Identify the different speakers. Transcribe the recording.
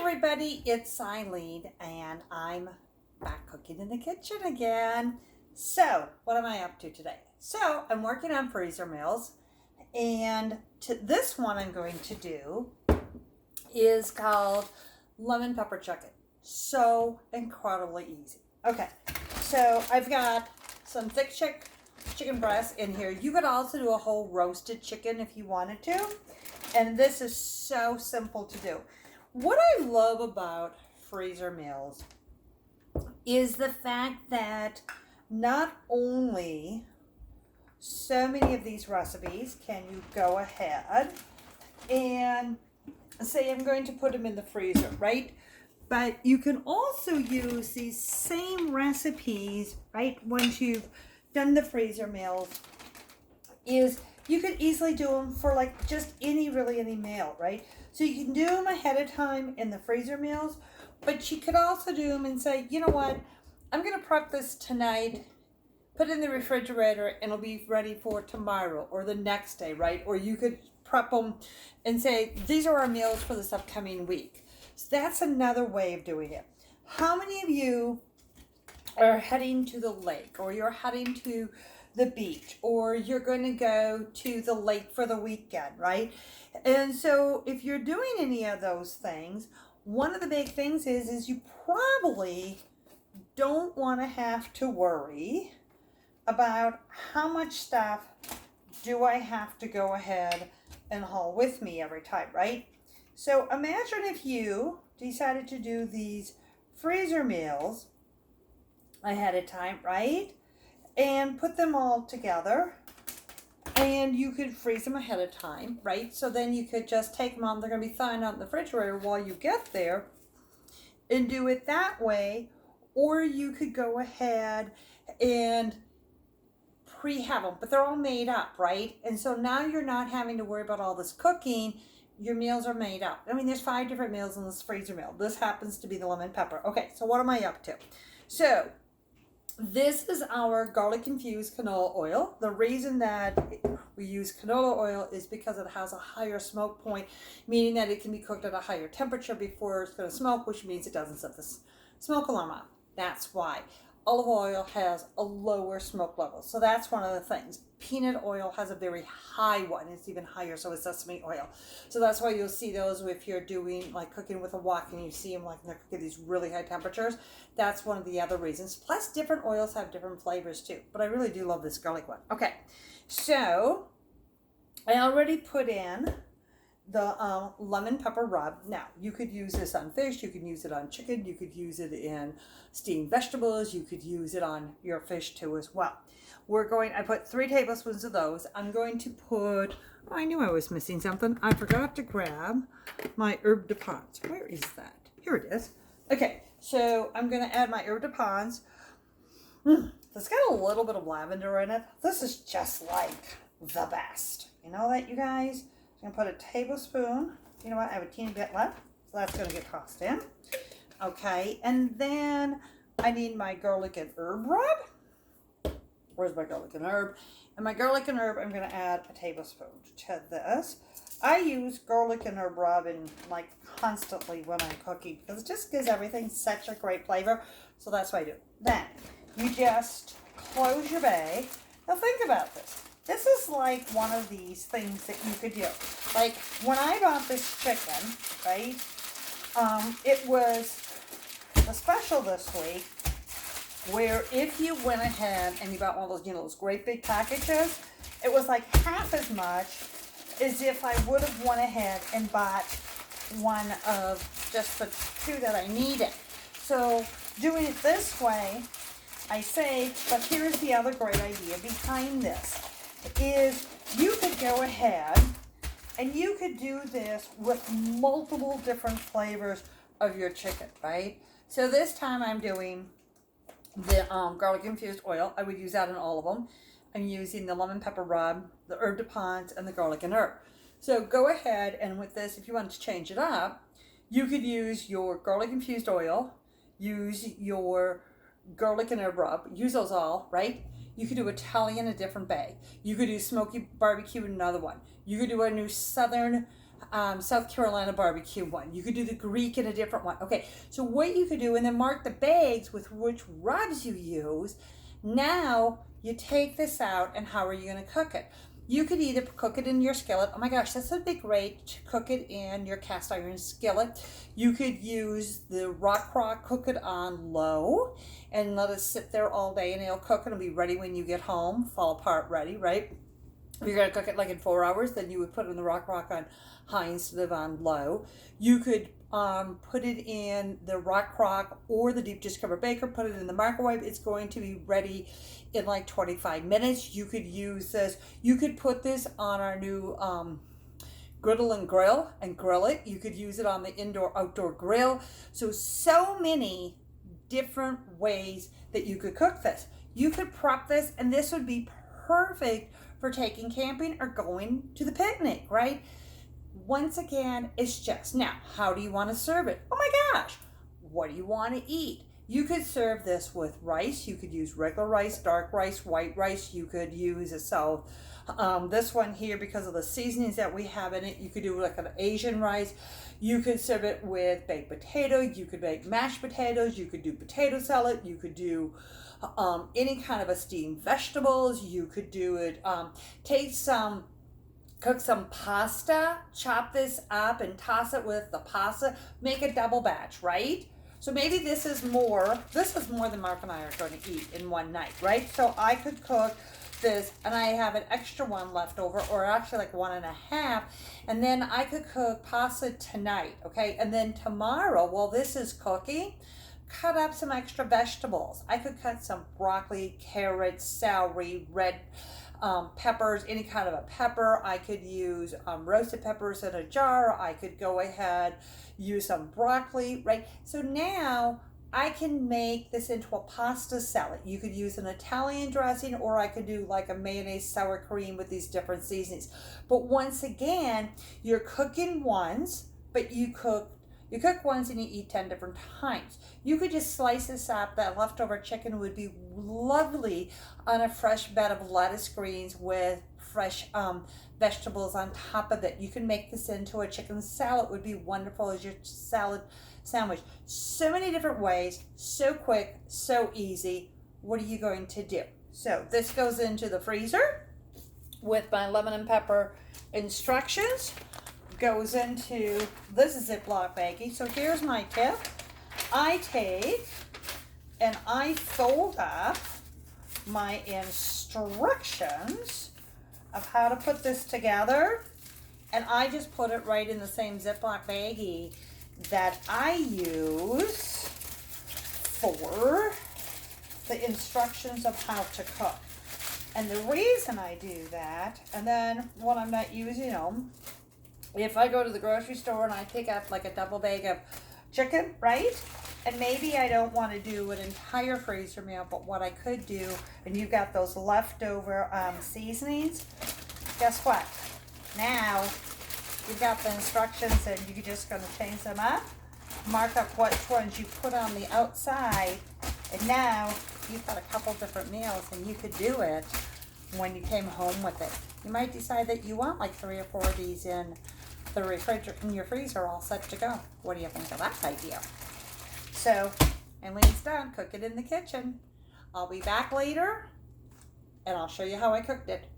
Speaker 1: everybody, it's Eileen and I'm back cooking in the kitchen again. So, what am I up to today? So, I'm working on freezer meals, and this one I'm going to do is called lemon pepper chicken. So incredibly easy. Okay, so I've got some thick chicken breast in here. You could also do a whole roasted chicken if you wanted to, and this is so simple to do. What I love about freezer meals is the fact that not only so many of these recipes can you go ahead and say I'm going to put them in the freezer, right? But you can also use these same recipes, right? Once you've done the freezer meals, is you could easily do them for like just any meal, right? So you can do them ahead of time in the freezer meals, but you could also do them and say, you know what, I'm going to prep this tonight, put it in the refrigerator, and it'll be ready for tomorrow or the next day, right? Or you could prep them and say, these are our meals for this upcoming week. So that's another way of doing it. How many of you are heading to the lake, or you're heading to the beach, or you're going to go to the lake for the weekend, right? And so if you're doing any of those things, one of the big things is you probably don't want to have to worry about how much stuff do I have to go ahead and haul with me every time, right? So imagine if you decided to do these freezer meals ahead of time, right? And put them all together, and you could freeze them ahead of time, right? So then you could just take them on. They're going to be thawing out in the refrigerator while you get there and do it that way. Or you could go ahead and pre-have them, but they're all made up, right? And so now you're not having to worry about all this cooking. Your meals are made up. I mean, there's 5 different meals in this freezer meal. This happens to be the lemon pepper. Okay, so what am I up to? So this is our garlic infused canola oil. The reason that we use canola oil is because it has a higher smoke point, meaning that it can be cooked at a higher temperature before it's going to smoke, which means it doesn't set the smoke alarm off. That's why. Olive oil has a lower smoke level. So that's one of the things. Peanut oil has a very high one. It's even higher, so is sesame oil. So that's why you'll see those if you're doing like cooking with a wok and you see them like they're cooking these really high temperatures. That's one of the other reasons. Plus different oils have different flavors too. But I really do love this garlic one. Okay, so I already put in the lemon pepper rub. Now, you could use this on fish, you could use it on chicken, you could use it in steamed vegetables, you could use it on your fish too as well. I put 3 tablespoons of those. I'm going to put, oh, I knew I was missing something. I forgot to grab my herb de Pins. Where is that? Here it is. Okay, so I'm going to add my herb de Pins. It's got a little bit of lavender in it. This is just like the best. You know that, you guys? I'm going to put a tablespoon. You know what? I have a teeny bit left. So that's going to get tossed in. Okay. And then I need my garlic and herb rub. Where's my garlic and herb? And my garlic and herb, I'm going to add a tablespoon to this. I use garlic and herb rub in like constantly when I'm cooking because it just gives everything such a great flavor. So that's what I do. Then you just close your bag. Now think about this. This is like one of these things that you could do. Like when I bought this chicken, right? It was a special this week where if you went ahead and you bought one of those, those great big packages, it was like half as much as if I would have went ahead and bought one of just the 2 that I needed. So doing it this way, I saved, but here's the other great idea behind this. Is you could go ahead and you could do this with multiple different flavors of your chicken, right? So this time I'm doing the garlic infused oil. I would use that in all of them. I'm using the lemon pepper rub, the herb de Pins, and the garlic and herb. So go ahead and with this, if you want to change it up, you could use your garlic infused oil, use your garlic and herb rub, use those all, right? You could do Italian in a different bag. You could do smoky barbecue in another one. You could do a new southern South Carolina barbecue one. You could do the Greek in a different one. Okay, so what you could do, and then mark the bags with which rubs you use. Now you take this out, and how are you going to cook it? You could either cook it in your skillet. Oh my gosh, this would be great to cook it in your cast iron skillet. You could use the Rock Crock, cook it on low, and let it sit there all day, and it'll cook and it'll be ready when you get home, fall apart ready, right? If you're going to cook it like in 4 hours, then you would put it in the Rock Crock on high instead of on low. You could put it in the Rock Crock or the deep dish cover baker, put it in the microwave. It's going to be ready in like 25 minutes. You could use this. You could put this on our new griddle and grill it. You could use it on the outdoor grill. So many different ways that you could cook this. You could prep this, and this would be perfect for taking camping or going to the picnic, right? Once again, it's just, now, how do you want to serve it? Oh my gosh, what do you want to eat? You could serve this with rice. You could use regular rice, dark rice, white rice. You could use it. So this one here, because of the seasonings that we have in it, you could do like an Asian rice. You could serve it with baked potato. You could make mashed potatoes. You could do potato salad. You could do any kind of a steamed vegetables. You could do it, cook some pasta, chop this up and toss it with the pasta, make a double batch, right? So maybe this is more than Mark and I are going to eat in one night, right? So I could cook this, and I have an extra one left over, or actually like 1.5, and then I could cook pasta tonight, okay? And then tomorrow, while this is cooking, cut up some extra vegetables. I could cut some broccoli, carrots, celery, red peppers, any kind of a pepper. I could use roasted peppers in a jar. I could go ahead, use some broccoli, right? So now I can make this into a pasta salad. You could use an Italian dressing, or I could do like a mayonnaise sour cream with these different seasonings. But once again, you're cooking once, but you cook once and you eat 10 different times. You could just slice this up. That leftover chicken would be lovely on a fresh bed of lettuce greens with fresh vegetables on top of it. You can make this into a chicken salad. Would be wonderful as your salad sandwich. So many different ways, so quick, so easy. What are you going to do? So this goes into the freezer with my lemon and pepper instructions. Goes into this Ziploc baggie. So here's my tip. I take and I fold up my instructions of how to put this together, and I just put it right in the same Ziploc baggie that I use for the instructions of how to cook. And the reason I do that, and then when I'm not using them, if I go to the grocery store and I pick up like a double bag of chicken, right? And maybe I don't want to do an entire freezer meal, but what I could do, and you've got those leftover seasonings, guess what? Now, you've got the instructions and you're just going to change them up, mark up which ones you put on the outside, and now you've got a couple different meals, and you could do it when you came home with it. You might decide that you want like 3 or 4 of these in the refrigerator, in your freezer, all set to go. What do you think of that idea? So, Eileen's done. Cook it in the kitchen. I'll be back later, and I'll show you how I cooked it.